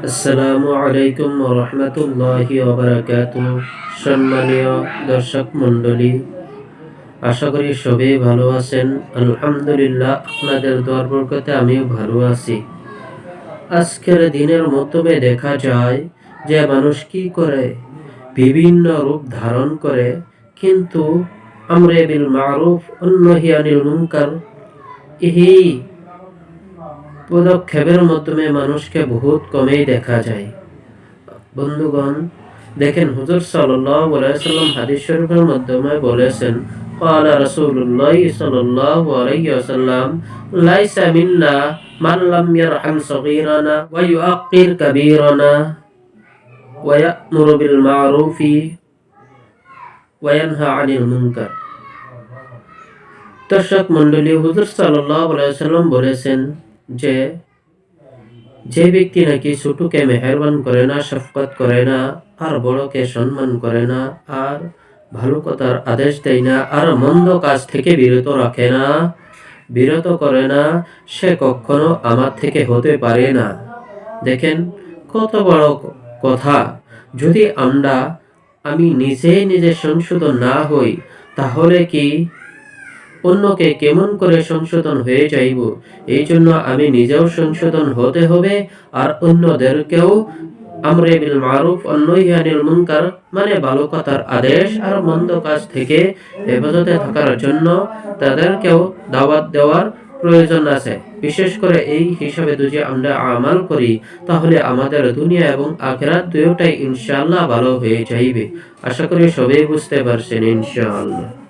আসসালামু আলাইকুম ওয়া রাহমাতুল্লাহি ওয়া বারাকাতুহু। সম্মানীয় দর্শক মণ্ডলী, আশা করি সবাই ভালো আছেন। আলহামদুলিল্লাহ, আপনাদের দোয়ার বরকতে আমিও ভালো আছি। আজকের দিনের মাধ্যমে দেখা যায় যে মানুষ কি করে, বিভিন্ন রূপ ধারণ করে, কিন্তু আমরে বিল মারুফ ওয়া নাহি আনিল মুনকার এই পদক্ষেপের মাধ্যমে মানুষকে বহুত কমেই দেখা যায়। বন্ধুগণ, দেখেন হুজুর সাল্লাল্লাহু আলাইহি ওয়াসাল্লাম হাদিস শরীফের মাধ্যমে বলেছেন, ক্বালা রাসূলুল্লাহ সাল্লাল্লাহু আলাইহি ওয়াসাল্লাম, লাইসা মিন্না মান লাম ইয়ারহাম সগীরানা ওয়া ইউআক্কির কাবীরানা ওয়া ইয়া'মুরু বিল মা'রুফি ওয়া ইয়ানহা আনিল মুনকার। দর্শক মণ্ডলী, হুজুর সাল্লাল্লাহু আলাইহি ওয়াসাল্লাম বলেছেন যে ব্যক্তি নাকি ছোটকে মেহেরবান করে না, শফকত করে না, আর বড়কে সম্মান করে না, আর ভালো কথার আদেশ দেয় না, আর মন্দ কাজ থেকে বিরত করে না, সে কখনো আমার থেকে হতে পারে না। দেখেন কত বড় কথা। যদি আমি নিজে সংশোধন না হই, তাহলে কি অন্যকে কেমন করে সংশোধন হয়ে যাইব? এই জন্য আমি নিজেও সংশোধন হতে হবে, আর অন্যদেরকেও আমরে বিল মারুফ ওয়া নাহি আনিল মুনকার মানে ভালো কথার আদেশ আর মন্দ কাজ থেকে হেফাজতে থাকার জন্য তাদেরকেও দাওয়াত দেওয়ার প্রয়োজন আছে। বিশেষ করে এই হিসাবে যদি আমরা আমাল করি, তাহলে আমাদের দুনিয়া এবং আখিরাত দুটোটাই ইনশাআল্লাহ ভালো হয়ে যাইবে। আশা করি সবাই বুঝতে পারছেন ইনশাআল্লাহ।